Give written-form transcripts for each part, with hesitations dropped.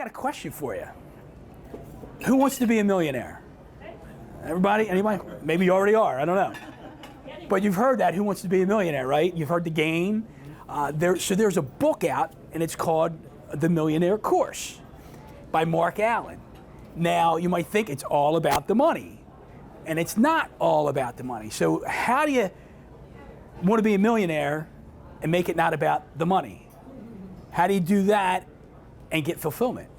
got a question for you. Who wants to be a millionaire? Everybody? Anybody? Maybe you already are. I don't know. But you've heard that. Who wants to be a millionaire, right? You've heard the game. So there's a book out, and it's called The Millionaire Course by Mark Allen. Now, you might think it's all about the money, and it's not all about the money. So how do you want to be a millionaire and make it not about the money? How do you do that and get fulfillment?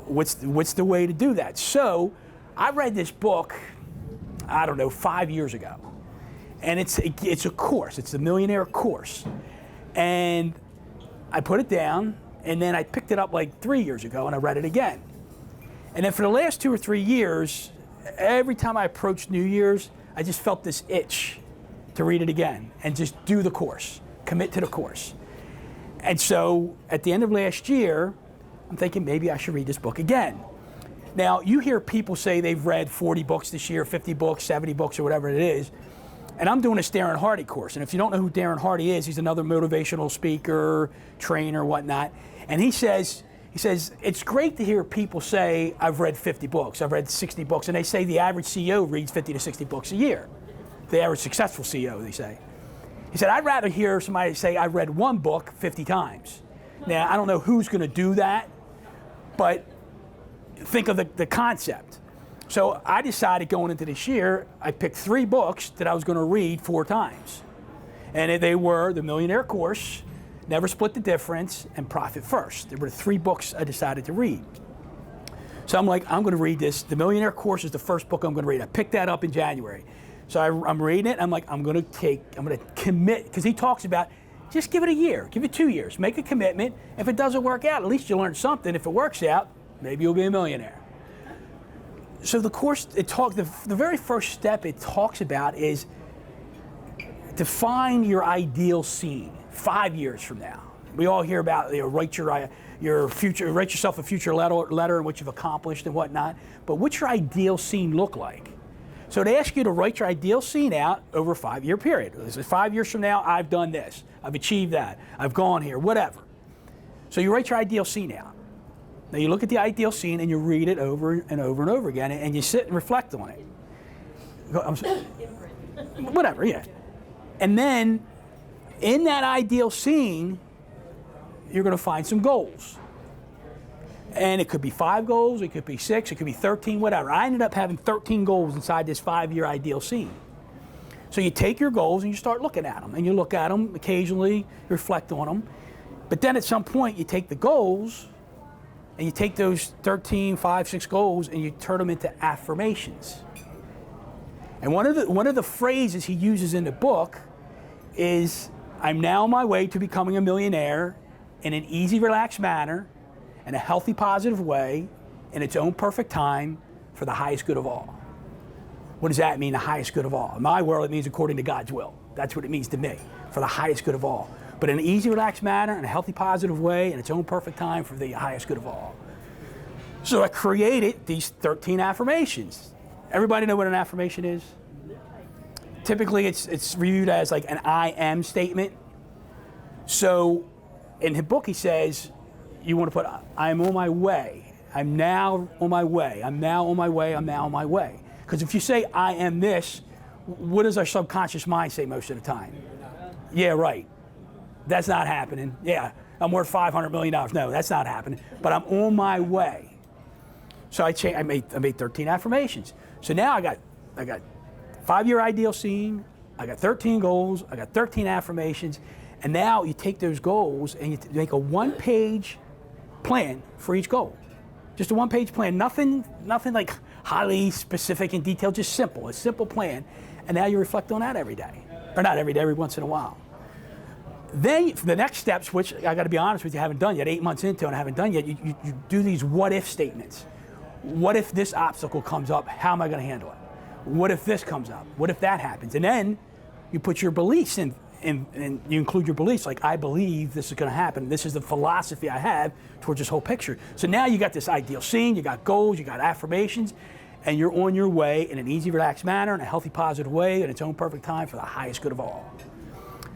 What's the way to do that? So I read this book, I don't know, 5 years ago. And it's a course. It's the Millionaire Course. And I put it down, and then I picked it up like 3 years ago, and I read it again. And then for the last 2 or 3 years, every time I approached New Year's, I just felt this itch to read it again and just do the course, commit to the course. And so at the end of last year, I'm thinking maybe I should read this book again. Now, you hear people say they've read 40 books this year, 50 books, 70 books, or whatever it is. And I'm doing a Darren Hardy course. And if you don't know who Darren Hardy is, he's another motivational speaker, trainer, whatnot. And he says, it's great to hear people say, I've read 50 books, I've read 60 books. And they say the average CEO reads 50 to 60 books a year. The average successful CEO, they say. He said, I'd rather hear somebody say, I've read one book 50 times. Now, I don't know who's going to do that, but think of the concept. So I decided going into this year, I picked 3 books that I was going to read 4 times. And they were The Millionaire Course, Never Split the Difference, and Profit First. There were 3 books I decided to read. So I'm like, I'm going to read this. The Millionaire Course is the first book I'm going to read. I picked that up in January. So I'm reading it. I'm like, I'm going to commit, because he talks about, just give it a year, give it 2 years, make a commitment. If it doesn't work out, at least you learn something. If it works out, maybe you'll be a millionaire. So the course, the very first step it talks about is define your ideal scene 5 years from now. We all hear about, write yourself a future letter and what you've accomplished and whatnot, but what's your ideal scene look like? So they ask you to write your ideal scene out over a 5-year period. This is 5 years from now, I've done this, I've achieved that, I've gone here, whatever. So you write your ideal scene out. Now you look at the ideal scene and you read it over and over and over again, and you sit and reflect on it. Whatever, yeah. And then in that ideal scene, you're going to find some goals. And it could be 5 goals, it could be 6, it could be 13, whatever. I ended up having 13 goals inside this 5-year ideal scene. So you take your goals and you start looking at them. And you look at them occasionally, you reflect on them. But then at some point you take the goals and you take those 13, 5, 6 goals and you turn them into affirmations. And one of the phrases he uses in the book is, I'm now on my way to becoming a millionaire in an easy, relaxed manner, in a healthy, positive way, in its own perfect time, for the highest good of all. What does that mean, the highest good of all? In my world, it means according to God's will. That's what it means to me, for the highest good of all. But in an easy, relaxed manner, in a healthy, positive way, in its own perfect time, for the highest good of all. So I created these 13 affirmations. Everybody know what an affirmation is? Typically, it's viewed as like an I am statement. So in his book, he says, you want to put, I am on my way. I'm now on my way. I'm now on my way. I'm now on my way. Because if you say, I am this, what does our subconscious mind say most of the time? Yeah, right. That's not happening. Yeah, I'm worth $500 million. No, that's not happening. But I'm on my way. So I made 13 affirmations. So now I got 5-year ideal scene. I got 13 goals. I got 13 affirmations. And now you take those goals and you make a 1-page plan for each goal. Just a 1-page plan. Nothing like highly specific and detailed. Just simple. A simple plan. And now you reflect on that every day, or not every day, every once in a while. Then the next steps, which I got to be honest with you, I haven't done yet, 8 months into and I haven't done yet, you do these what-if statements. What if this obstacle comes up? How am I going to handle it? What if this comes up? What if that happens? And then you put your beliefs in, and you include your beliefs, like, I believe this is going to happen. This is the philosophy I have towards this whole picture. So now you got this ideal scene, you got goals, you got affirmations, and you're on your way in an easy, relaxed manner, in a healthy, positive way, in its own perfect time, for the highest good of all.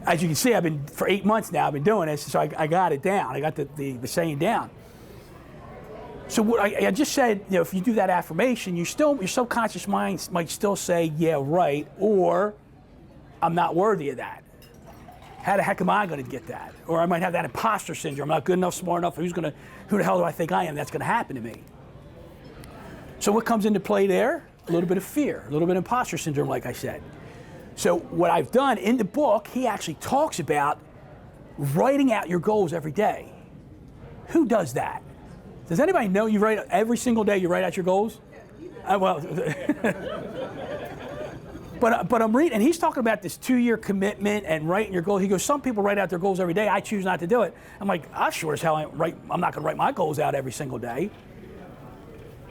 As you can see, for 8 months now, I've been doing this, so I got it down. I got the saying down. So what I just said, if you do that affirmation, your subconscious mind might still say, yeah, right, or I'm not worthy of that. How the heck am I going to get that? Or I might have that imposter syndrome. I'm not good enough, smart enough. Who the hell do I think I am? That's going to happen to me. So what comes into play there? A little bit of fear, a little bit of imposter syndrome, like I said. So what I've done in the book, he actually talks about writing out your goals every day. Who does that? Does anybody know you write every single day? You write out your goals? Well, but I'm reading, and he's talking about this 2-year commitment and writing your goals. He goes, some people write out their goals every day. I choose not to do it. I'm like, I sure as hell I'm not going to write my goals out every single day.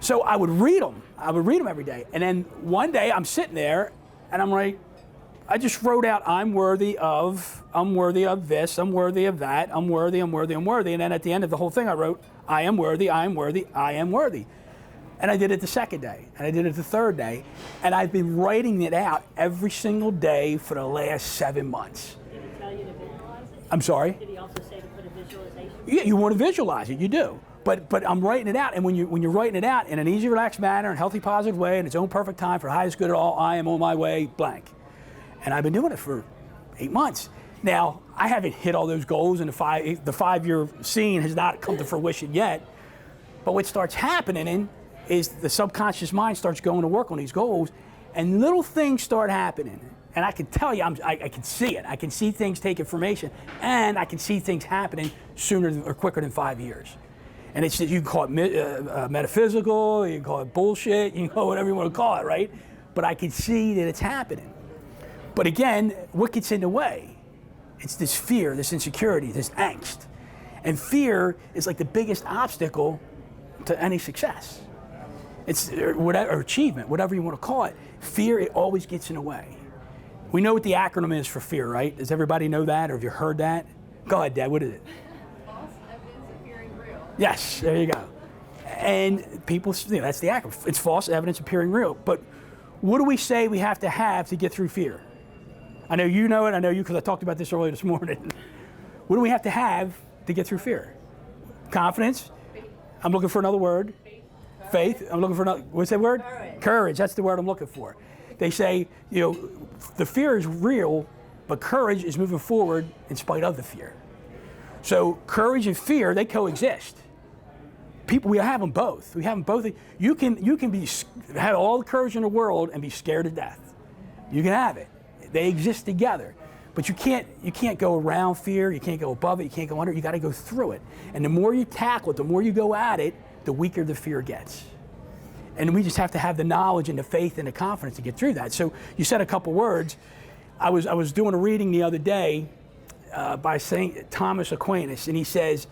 So I would read them. I would read them every day. And then one day I'm sitting there, and I'm like, I just wrote out, I'm worthy of this, I'm worthy of that, I'm worthy. And then at the end of the whole thing, I wrote, I am worthy, I am worthy, I am worthy. And I did it the second day, and I did it the third day, and I've been writing it out every single day for the last 7 months. Did he tell you to visualize it? I'm sorry? Did he also say to put a visualization? Yeah, you want to visualize it, you do. But I'm writing it out, and when you're writing it out in an easy, relaxed manner, in a healthy, positive way, in its own perfect time, for highest good at all, I am on my way, blank. And I've been doing it for 8 months. Now, I haven't hit all those goals, and the 5-year scene has not come to fruition yet. But what starts happening is the subconscious mind starts going to work on these goals, and little things start happening. And I can tell you, I can see it. I can see things taking formation, and I can see things happening sooner or quicker than 5 years. And it's, you can call it metaphysical, you can call it bullshit, you can call it whatever you want to call it, right? But I can see that it's happening. But again, what gets in the way? It's this fear, this insecurity, this angst. And fear is like the biggest obstacle to any success. It's whatever, or achievement, whatever you want to call it. Fear, it always gets in the way. We know what the acronym is for fear, right? Does everybody know that, or have you heard that? Go ahead, Dad, what is it? False evidence appearing real. Yes, there you go. And people, that's the acronym. It's false evidence appearing real. But what do we say we have to get through fear? I know you know it, I know you because I talked about this earlier this morning. What do we have to get through fear? Confidence. Faith. I'm looking for another word. Faith. I'm looking for another, what's that word? Courage. Courage, that's the word I'm looking for. They say, the fear is real, but courage is moving forward in spite of the fear. So courage and fear, they coexist. People, we have them both. We have them both. You can have all the courage in the world and be scared to death. You can have it. They exist together. But you can't go around fear, you can't go above it, you can't go under it, you gotta go through it. And the more you tackle it, the more you go at it, the weaker the fear gets. And we just have to have the knowledge and the faith and the confidence to get through that. So you said a couple words. I was doing a reading the other day by St. Thomas Aquinas, and he says,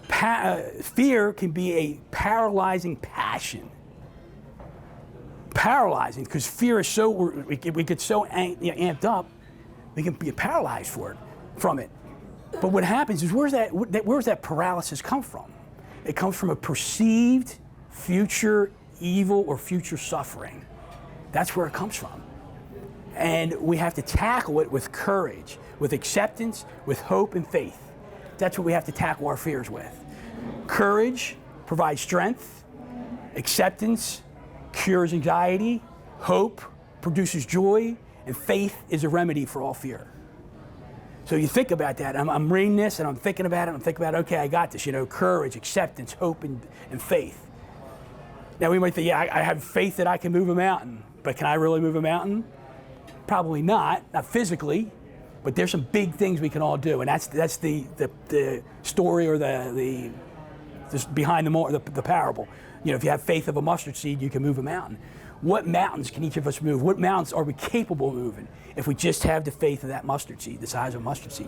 fear can be a paralyzing passion. Paralyzing, because fear is so, we get so amped up, we can be paralyzed from it. But what happens is, where's that paralysis come from? It comes from a perceived future evil or future suffering. That's where it comes from. And we have to tackle it with courage, with acceptance, with hope and faith. That's what we have to tackle our fears with. Courage provides strength, acceptance cures anxiety, hope produces joy, and faith is a remedy for all fear. So you think about that. I'm reading this and I'm thinking about it. Okay, I got this. Courage, acceptance, hope, and faith. Now we might think, yeah, I have faith that I can move a mountain, but can I really move a mountain? Probably not physically, but there's some big things we can all do, and that's the story or the behind the parable. If you have faith of a mustard seed, you can move a mountain. What mountains can each of us move? What mountains are we capable of moving if we just have the faith of that mustard seed, the size of a mustard seed?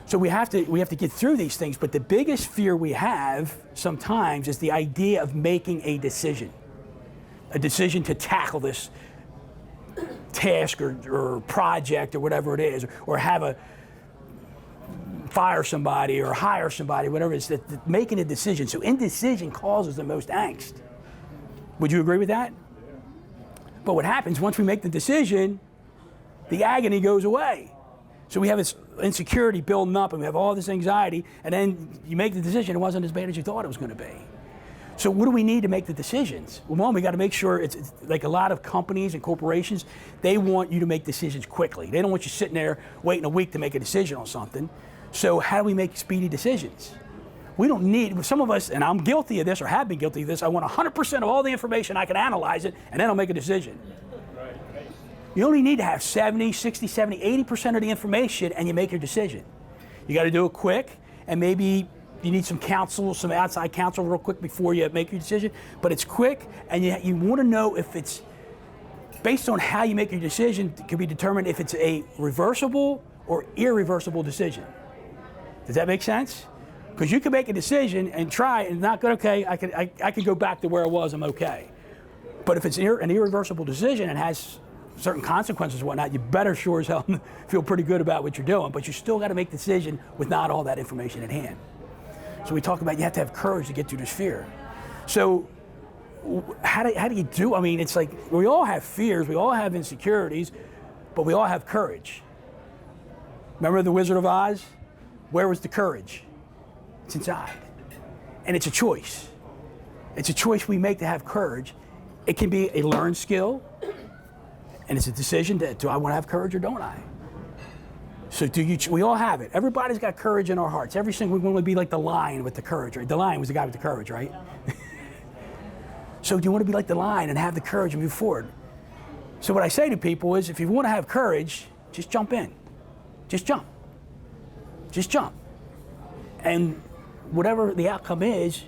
So we have to get through these things, but the biggest fear we have sometimes is the idea of making a decision to tackle this task or project or whatever it is, or fire somebody or hire somebody, whatever it is, that making a decision. So indecision causes the most angst. Would you agree with that? But what happens once we make the decision, the agony goes away. So we have this insecurity building up and we have all this anxiety, and then you make the decision, it wasn't as bad as you thought it was going to be. So what do we need to make the decisions? Well, one, we got to make sure it's like a lot of companies and corporations, they want you to make decisions quickly. They don't want you sitting there waiting a week to make a decision on something. So how do we make speedy decisions? We don't need, some of us, and I'm guilty of this or have been guilty of this, I want 100% of all the information, I can analyze it, and then I'll make a decision. You only need to have 70, 60, 70, 80% of the information and you make your decision. You got to do it quick, and maybe you need some counsel, some outside counsel real quick before you make your decision, but it's quick, and you want to know if it's, based on how you make your decision, it can be determined if it's a reversible or irreversible decision. Does that make sense? Because you can make a decision and try and not go, okay, I can go back to where I was, I'm okay. But if it's an irreversible decision and has certain consequences and whatnot, you better sure as hell feel pretty good about what you're doing, but you still got to make the decision with not all that information at hand. So we talk about you have to have courage to get through this fear. So how do you do? I mean, it's like we all have fears, we all have insecurities, but we all have courage. Remember the Wizard of Oz? Where was the courage? It's inside. And it's a choice. It's a choice we make to have courage. It can be a learned skill, and it's a decision to, do I want to have courage or don't I? So we all have it. Everybody's got courage in our hearts. Every single, we want to be like the lion with the courage, right? The lion was the guy with the courage, right? So do you want to be like the lion and have the courage and move forward? So what I say to people is, if you want to have courage, just jump in. Just jump. Just jump. And whatever the outcome is,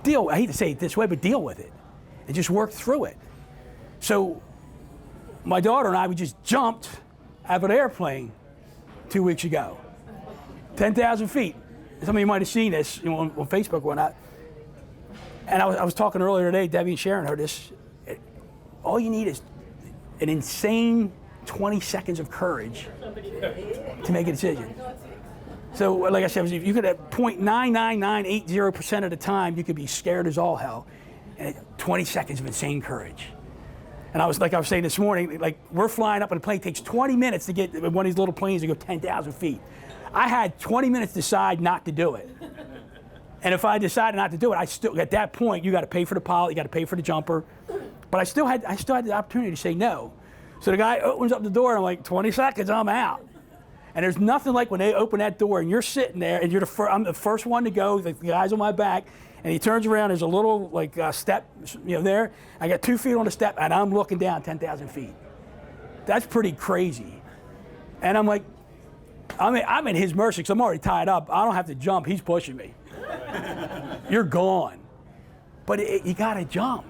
I hate to say it this way, but deal with it. And just work through it. So my daughter and I, we just jumped out of an airplane 2 weeks ago. 10,000 feet. Some of you might have seen this, on Facebook or whatnot. And I was talking earlier today, Debbie and Sharon heard this. All you need is an insane 20 seconds of courage to make a decision. So like I said, if you could have 0.99980% of the time, you could be scared as all hell. And 20 seconds of insane courage. And I was saying this morning, like we're flying up in a plane, it takes 20 minutes to get one of these little planes to go 10,000 feet. I had 20 minutes to decide not to do it. And if I decided not to do it, I still, at that point, you got to pay for the pilot, you got to pay for the jumper. But I still had the opportunity to say no. So the guy opens up the door, and I'm like, 20 seconds, I'm out. And there's nothing like when they open that door and you're sitting there and I'm the first one to go, the guy's on my back, and he turns around, there's a little step, there. I got 2 feet on the step and I'm looking down 10,000 feet. That's pretty crazy. And I'm like, I'm in his mercy because I'm already tied up. I don't have to jump, he's pushing me. You're gone. But you gotta jump.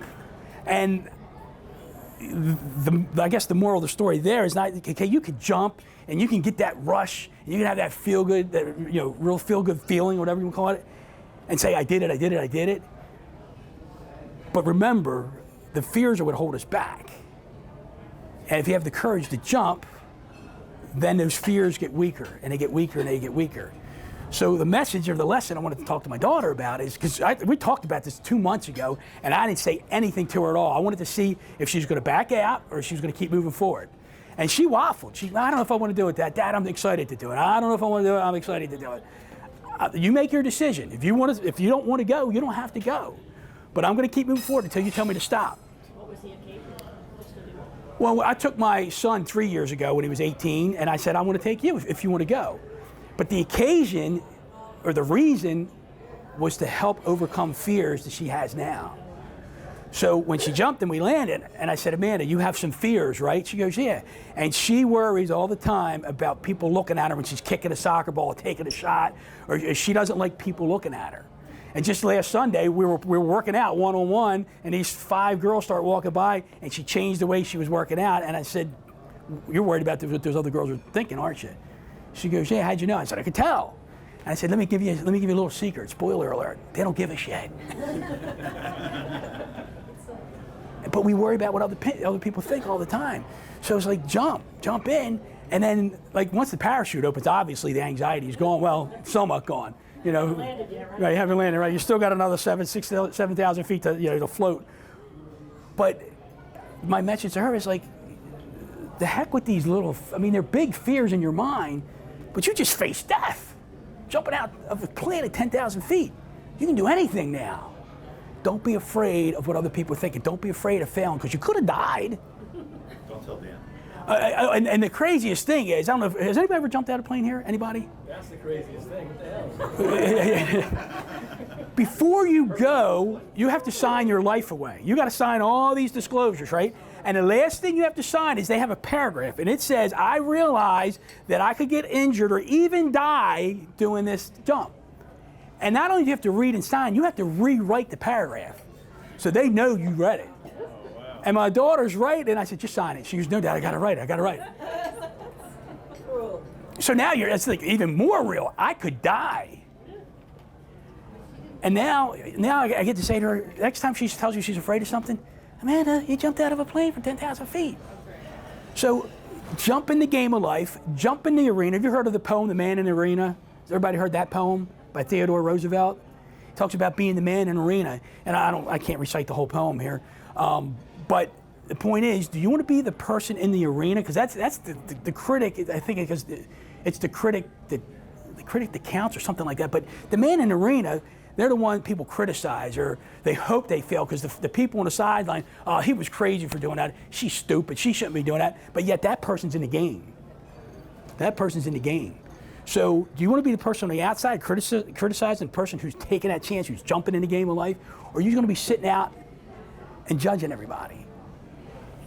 And I guess the moral of the story there is not, okay, you could jump and you can get that rush and you can have that feel good, that real feel good feeling, whatever you want to call it, and say, I did it. But remember, the fears are what hold us back. And if you have the courage to jump, then those fears get weaker and they get weaker and they get weaker. So the message of the lesson I wanted to talk to my daughter about is, because we talked about this 2 months ago, and I didn't say anything to her at all. I wanted to see if she was going to back out or if she was going to keep moving forward. And she waffled. I don't know if I want to do it. Dad, I'm excited to do it. I don't know if I want to do it. I'm excited to do it. You make your decision. If you don't want to go, you don't have to go. But I'm going to keep moving forward until you tell me to stop. What was the occasion? Well, I took my son 3 years ago when he was 18, and I said, I want to take you if you want to go. But the occasion, or the reason, was to help overcome fears that she has now. So when she jumped and we landed, and I said, Amanda, you have some fears, right? She goes, yeah. And she worries all the time about people looking at her when she's kicking a soccer ball or taking a shot, or she doesn't like people looking at her. And just last Sunday, we were working out one-on-one, and these 5 girls start walking by, and she changed the way she was working out, and I said, you're worried about what those other girls are thinking, aren't you? She goes, yeah, how'd you know? I said, I could tell. And I said, let me give you a little secret. Spoiler alert. They don't give a shit. But we worry about what other people think all the time. So it's like, jump in. And then, like, once the parachute opens, obviously the anxiety is gone. Well, somewhat gone. Landed yet, right? Right, you haven't landed, right? You still got another 7,000 feet to float. But my message to her is like, the heck with these they're big fears in your mind, but you just face death. Jumping out of a plane at 10,000 feet. You can do anything now. Don't be afraid of what other people are thinking. Don't be afraid of failing, because you could have died. Don't tell Dan. And the craziest thing is, I don't know, has anybody ever jumped out of a plane here? Anybody? That's the craziest thing. What the hell? Before you go, you have to sign your life away. You got to sign all these disclosures, right? And the last thing you have to sign is they have a paragraph, and it says, I realize that I could get injured or even die doing this jump. And not only do you have to read and sign, you have to rewrite the paragraph so they know you read it. And my daughter's right, and I said, just sign it. She goes, no, Dad, I got it right. So now it's like even more real. I could die. And now I get to say to her, next time she tells you she's afraid of something, Amanda, you jumped out of a plane for 10,000 feet. So jump in the game of life, jump in the arena. Have you heard of the poem, The Man in the Arena? Has everybody heard that poem by Theodore Roosevelt? It talks about being the man in the arena. And I can't recite the whole poem here. But the point is, do you want to be the person in the arena? Because that's the critic. I think because it's the critic that counts or something like that. But the man in the arena, they're the one people criticize, or they hope they fail, because the people on the sideline, oh, he was crazy for doing that. She's stupid. She shouldn't be doing that. But yet that person's in the game. That person's in the game. So do you want to be the person on the outside criticizing the person who's taking that chance, who's jumping in the game of life? Or are you going to be sitting out and judging everybody?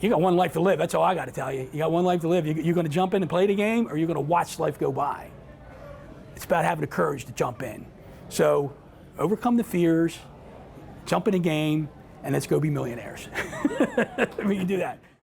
You got one life to live. That's all I got to tell you. You got one life to live. You're going to jump in and play the game, or you're going to watch life go by. It's about having the courage to jump in. So overcome the fears, jump in the game, and let's go be millionaires. We can do that.